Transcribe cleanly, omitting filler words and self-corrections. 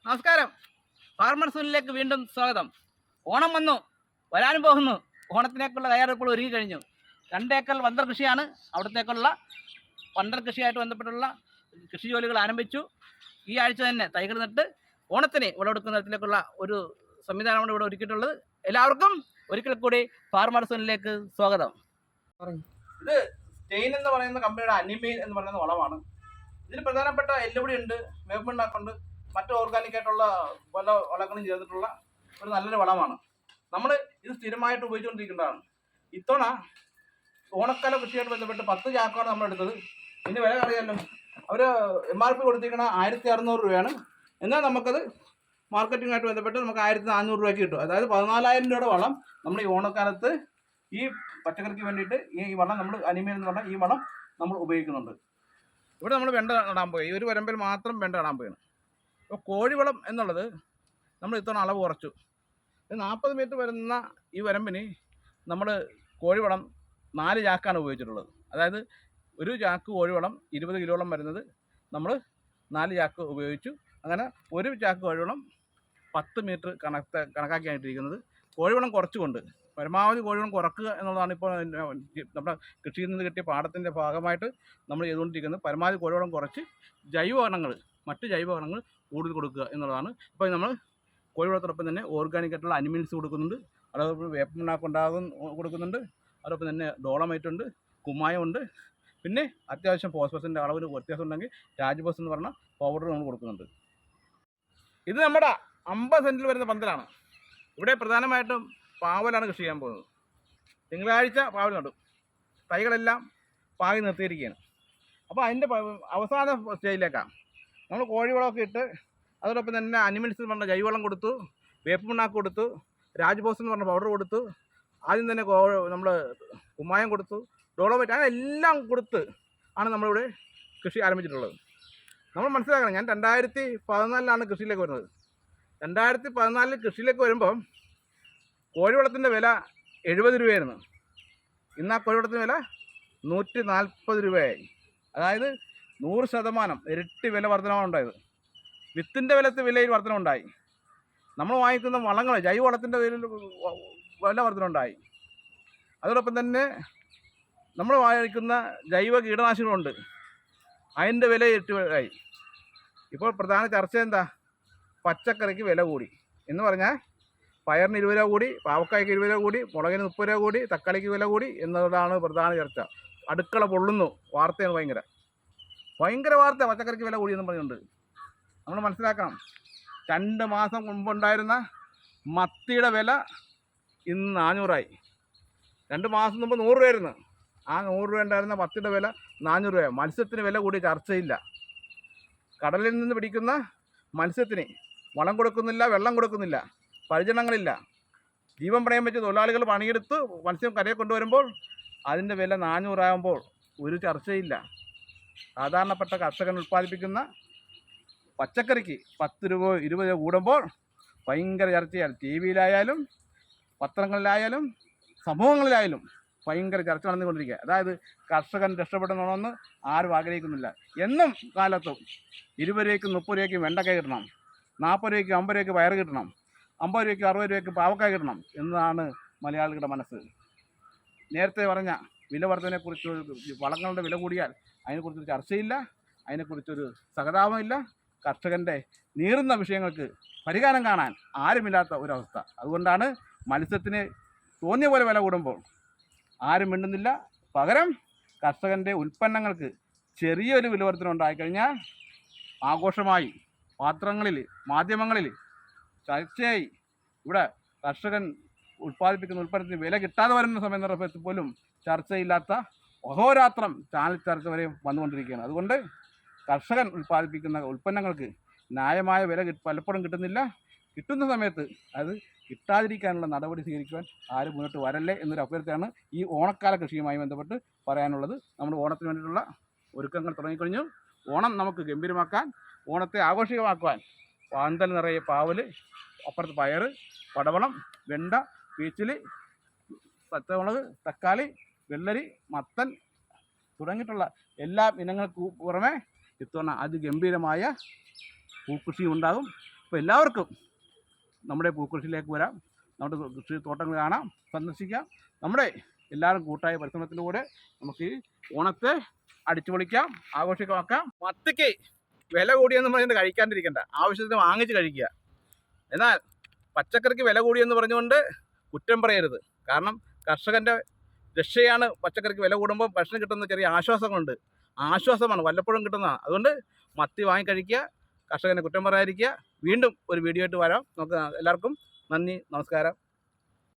നമസ്കാരം. ഫാർമർ സൂണിലേക്ക് വീണ്ടും സ്വാഗതം. ഓണം വന്നു, വരാനും പോകുന്നു. ഓണത്തിനേക്കുള്ള തയ്യാറെടുപ്പുകൾ ഒരുങ്ങി കഴിഞ്ഞു. 2 ഏക്കർ വന്തർ കൃഷിയാണ്. അവിടത്തേക്കുള്ള വന്തർ കൃഷിയായിട്ട് ബന്ധപ്പെട്ടുള്ള കൃഷി ജോലികൾ ആരംഭിച്ചു. ഈ ആഴ്ച തന്നെ തൈകൾ നട്ട് ഓണത്തിന് വിളവെടുക്കുന്ന തരത്തിലേക്കുള്ള ഒരു സംവിധാനമാണ് ഇവിടെ ഒരുക്കിയിട്ടുള്ളത്. എല്ലാവർക്കും ഒരിക്കൽ കൂടി ഫാർമർ സൂണിലേക്ക് സ്വാഗതം. ഇത് സ്റ്റെയിൻ എന്ന് പറയുന്ന കമ്പനിയുടെ അനിമീൻ എന്ന് പറയുന്ന വളമാണ്. ഇതിന് പ്രധാനപ്പെട്ട എല്ലുപൊടി ഉണ്ട്, വേപ്പിണ്ണാക്കുണ്ട്, മറ്റ് ഓർഗാനിക് ആയിട്ടുള്ള പല വളങ്ങളും ചേർന്നിട്ടുള്ള ഒരു നല്ലൊരു വളമാണ്. നമ്മൾ ഇത് സ്ഥിരമായിട്ട് ഉപയോഗിച്ചുകൊണ്ടിരിക്കേണ്ടതാണ്. ഇത്തവണ ഓണക്കാല കൃഷിയായിട്ട് ബന്ധപ്പെട്ട് 10 ചാക്കാണ് നമ്മൾ എടുത്തത്. ഇതിന് വില അറിയാമല്ലോ, അവർ MRP കൊടുത്തിരിക്കണ 1600 രൂപയാണ്. എന്നാൽ നമുക്കത് മാർക്കറ്റിങ്ങായിട്ട് ബന്ധപ്പെട്ട് നമുക്ക് 1400 രൂപയ്ക്ക് കിട്ടും. അതായത് 14000 രൂപയുടെ വളം നമ്മൾ ഈ ഓണക്കാലത്ത് ഈ പച്ചക്കറിക്ക് വേണ്ടിയിട്ട് ഈ വളം നമ്മൾ അനിമയിൽ എന്ന് പറഞ്ഞാൽ ഈ വളം നമ്മൾ ഉപയോഗിക്കുന്നുണ്ട്. ഇവിടെ നമ്മൾ വെണ്ട നടാൻ പോയി. ഈ ഒരു വരമ്പിൽ മാത്രം വെണ്ട നടാൻ പോയാണ്. അപ്പോൾ കോഴിവളം എന്നുള്ളത് നമ്മൾ ഇത്തവണ അളവ് കുറച്ചു. 40 മീറ്റർ വരുന്ന ഈ വരമ്പിന് നമ്മൾ കോഴിവളം 4 ചാക്കാണ് ഉപയോഗിച്ചിട്ടുള്ളത്. അതായത് ഒരു ചാക്ക് കോഴിവളം 20 കിലോളം വരുന്നത് നമ്മൾ 4 ചാക്ക് ഉപയോഗിച്ചു. അങ്ങനെ ഒരു ചാക്ക് കോഴിവളം 10 മീറ്റർ കണക്കാക്കിയായിട്ടിരിക്കുന്നത്. കോഴിവളം കുറച്ചുകൊണ്ട് പരമാവധി കോഴിവളം കുറക്കുക എന്നുള്ളതാണ് ഇപ്പോൾ നമ്മുടെ കൃഷിയിൽ നിന്ന് കിട്ടിയ പാഠത്തിൻ്റെ ഭാഗമായിട്ട് നമ്മൾ ചെയ്തുകൊണ്ടിരിക്കുന്നത്. പരമാവധി കോഴിവളം കുറച്ച് മറ്റ് ജൈവവളങ്ങൾ കൂടുതൽ കൊടുക്കുക എന്നുള്ളതാണ്. ഇപ്പോൾ നമ്മൾ കോഴിവളത്തോടൊപ്പം തന്നെ ഓർഗാനിക് ആയിട്ടുള്ള അനിമൽസ് കൊടുക്കുന്നുണ്ട്, അതോടൊപ്പം വേപ്പിണ്ണാക്ക് കൊടുക്കുന്നുണ്ട്, അതോടൊപ്പം തന്നെ ഡോളമൈറ്റ് ഉണ്ട്, കുമ്മായമുണ്ട്, പിന്നെ അത്യാവശ്യം ഫോസ്ഫറസിൻ്റെ അളവിൽ വ്യത്യാസം ഉണ്ടെങ്കിൽ രാജ്ബോസ് എന്ന് പറഞ്ഞ പൗഡർ നമ്മൾ കൊടുക്കുന്നുണ്ട്. ഇത് നമ്മുടെ 50 സെൻറ്റിൽ വരുന്ന പന്തലാണ്. ഇവിടെ പ്രധാനമായിട്ടും പാവലാണ് കൃഷി ചെയ്യാൻ പോകുന്നത്. തിങ്കളാഴ്ച പാവൽ നടും. തൈകളെല്ലാം പാകി നിർത്തിയിരിക്കുകയാണ്. അപ്പോൾ അതിൻ്റെ അവസാന സ്റ്റേജിലേക്കാണ് നമ്മൾ കോഴിവളമൊക്കെ ഇട്ട് അതോടൊപ്പം തന്നെ അനിമൽസ് എന്ന് പറഞ്ഞ ജൈവവളം കൊടുത്തു, വേപ്പിണ്ണാക്ക് കൊടുത്തു, രാജ്ബോസ് എന്ന് പറഞ്ഞ പൗഡർ കൊടുത്തു, ആദ്യം തന്നെ നമ്മൾ കുമ്മായം കൊടുത്തു, ഡോളോമൈറ്റ് അതെല്ലാം കൊടുത്ത് ആണ് നമ്മളിവിടെ കൃഷി ആരംഭിച്ചിട്ടുള്ളത്. നമ്മൾ മനസ്സിലാക്കണം, ഞാൻ 2014 കൃഷിയിലേക്ക് വരുന്നത്. 2014 കൃഷിയിലേക്ക് വരുമ്പം കോഴിവളത്തിൻ്റെ വില 70 രൂപയായിരുന്നു. ഇന്ന് ആ കോഴിവളത്തിൻ്റെ വില 140 രൂപയായി. അതായത് 100% ഇരട്ടി വില വർധനമാണ് ഉണ്ടായത്. വിത്തിൻ്റെ വിലയിൽ വർധനമുണ്ടായി. നമ്മൾ വാങ്ങിക്കുന്ന വളങ്ങൾ ജൈവവളത്തിൻ്റെ വില വർധനമുണ്ടായി. അതോടൊപ്പം തന്നെ നമ്മൾ വാങ്ങിക്കുന്ന ജൈവ കീടനാശിനികളുണ്ട്, അതിൻ്റെ വില ഇരട്ടിയായി. ഇപ്പോൾ പ്രധാന ചർച്ച എന്താ? പച്ചക്കറിക്ക് വില കൂടി എന്ന് പറഞ്ഞാൽ പയറിന് 20 രൂപ കൂടി, പാവക്കായ്ക്ക് 20 രൂപ കൂടി, മുളകിന് 30 രൂപ കൂടി, തക്കാളിക്ക് വില കൂടി എന്നതാണ് പ്രധാന ചർച്ച. അടുക്കള പൊള്ളുന്നു, വാർത്തയാണ് ഭയങ്കര വാർത്ത. പച്ചക്കറിക്ക് വില കൂടി എന്ന് പറഞ്ഞുകൊണ്ട് നമ്മൾ മനസ്സിലാക്കണം, 2 മാസം മുമ്പുണ്ടായിരുന്ന മത്തിയുടെ വില ഇന്ന് 400 ആയി. 2 മാസം മുമ്പ് 100 രൂപയായിരുന്നു. ആ 100 രൂപ ഉണ്ടായിരുന്ന മത്തിയുടെ വില 400 രൂപ. മത്സ്യത്തിന് വില കൂടി ചർച്ചയില്ല. കടലിൽ നിന്ന് പിടിക്കുന്ന മത്സ്യത്തിന് വളം കൊടുക്കുന്നില്ല, വെള്ളം കൊടുക്കുന്നില്ല, പരിചരണങ്ങളില്ല. ജീവൻ പണയം വെച്ച് തൊഴിലാളികൾ പണിയെടുത്ത് മത്സ്യം കരയെ കൊണ്ടുവരുമ്പോൾ അതിൻ്റെ വില 400 ആകുമ്പോൾ ഒരു ചർച്ചയില്ല. സാധാരണപ്പെട്ട കർഷകൻ ഉൽപ്പാദിപ്പിക്കുന്ന പച്ചക്കറിക്ക് 10 രൂപ 20 രൂപ കൂടുമ്പോൾ ഭയങ്കര ചർച്ചയാണ്. ടി വിയിലായാലും പത്രങ്ങളിലായാലും സമൂഹങ്ങളിലായാലും ഭയങ്കര ചർച്ച നടന്നുകൊണ്ടിരിക്കുക. അതായത് കർഷകൻ രക്ഷപ്പെടണമെന്ന് ആരും ആഗ്രഹിക്കുന്നില്ല. എന്നും കാലത്തും 20 രൂപയ്ക്കും 30 രൂപയ്ക്കും വെണ്ടക്കായ കിട്ടണം, 40 രൂപയ്ക്കും 50 രൂപയ്ക്ക് പയർ കിട്ടണം, 50 രൂപയ്ക്കും 60 രൂപയ്ക്ക് പാവക്കായ കിട്ടണം എന്നതാണ് മലയാളികളുടെ മനസ്സ്. നേരത്തെ പറഞ്ഞ വില വർധനയെക്കുറിച്ച്, വളങ്ങളുടെ വില കൂടിയാൽ അതിനെക്കുറിച്ചൊരു ചർച്ചയില്ല, അതിനെക്കുറിച്ചൊരു സഹതാപമില്ല. കർഷകൻ്റെ നീറുന്ന വിഷയങ്ങൾക്ക് പരിഹാരം കാണാൻ ആരുമില്ലാത്ത ഒരവസ്ഥ. അതുകൊണ്ടാണ് മത്സ്യത്തിന് തോന്നിയ പോലെ വില കൂടുമ്പോൾ ആരും മിണ്ടുന്നില്ല. പകരം കർഷകൻ്റെ ഉൽപ്പന്നങ്ങൾക്ക് ചെറിയൊരു വില വർധന ഉണ്ടായിക്കഴിഞ്ഞാൽ ആഘോഷമായി പത്രങ്ങളിൽ, മാധ്യമങ്ങളിൽ ചർച്ചയായി. ഇവിടെ കർഷകൻ ഉൽപ്പാദിപ്പിക്കുന്ന ഉൽപ്പന്നത്തിന് വില കിട്ടാതെ വരുന്ന സമയത്ത് പോലും ചർച്ചയില്ലാത്ത അഹോരാത്രം ചാനൽ ചർച്ച വരെ വന്നുകൊണ്ടിരിക്കുകയാണ്. അതുകൊണ്ട് കർഷകൻ ഉൽപ്പാദിപ്പിക്കുന്ന ഉൽപ്പന്നങ്ങൾക്ക് ന്യായമായ വില പലപ്പോഴും കിട്ടുന്നില്ല. കിട്ടുന്ന സമയത്ത് അത് കിട്ടാതിരിക്കാനുള്ള നടപടി സ്വീകരിക്കുവാൻ ആരും മുന്നോട്ട് വരല്ലേ എന്നൊരു അഭ്യർത്ഥനയാണ് ഈ ഓണക്കാല കൃഷിയുമായി ബന്ധപ്പെട്ട് പറയാനുള്ളത്. നമ്മൾ ഓണത്തിന് വേണ്ടിയിട്ടുള്ള ഒരുക്കങ്ങൾ തുടങ്ങിക്കഴിഞ്ഞു. ഓണം നമുക്ക് ഗംഭീരമാക്കാൻ, ഓണത്തെ ആഘോഷികമാക്കുവാൻ പന്തൽ നിറയെ പാവൽ, അപ്പുറത്ത് പയർ, പടവളം, വെണ്ട, പീച്ചിലി, പച്ചമുളക്, തക്കാളി, വെള്ളരി, മത്തൻ തുടങ്ങിയിട്ടുള്ള എല്ലാ ഇനങ്ങൾക്ക് പുറമെ ഇത്തവണ അതിഗംഭീരമായ പൂക്കൃഷി ഉണ്ടാകും. അപ്പോൾ എല്ലാവർക്കും നമ്മുടെ പൂക്കൃഷിയിലേക്ക് വരാം, നമ്മുടെ കൃഷി തോട്ടങ്ങൾ കാണാം, സന്ദർശിക്കാം. നമ്മുടെ എല്ലാവരും കൂട്ടായ പരിശ്രമത്തിലൂടെ നമുക്ക് ഈ ഓണത്തെ അടിച്ചു പൊളിക്കാം, ആഘോഷിക്കാം. മത്തിക്ക് വില കൂടിയെന്ന് പറഞ്ഞുകൊണ്ട് കഴിക്കാണ്ടിരിക്കണ്ട, ആവശ്യത്തിന് വാങ്ങിച്ച് കഴിക്കുക. എന്നാൽ പച്ചക്കറിക്ക് വില കൂടിയെന്ന് പറഞ്ഞുകൊണ്ട് കുറ്റം പറയരുത്. കാരണം കർഷകൻ്റെ രക്ഷയാണ് പച്ചക്കറിക്ക് വില കൂടുമ്പോൾ ഭക്ഷണം കിട്ടുന്ന ചെറിയ ആശ്വാസങ്ങളുണ്ട്. ആശ്വാസമാണ് വല്ലപ്പോഴും കിട്ടുന്നതാണ്. അതുകൊണ്ട് മത്തി വാങ്ങി കഴിക്കുക, കർഷകനെ കുറ്റം പറയാതിരിക്കുക. വീണ്ടും ഒരു വീഡിയോ ആയിട്ട് വരാം. നമുക്ക് എല്ലാവർക്കും നന്ദി, നമസ്കാരം.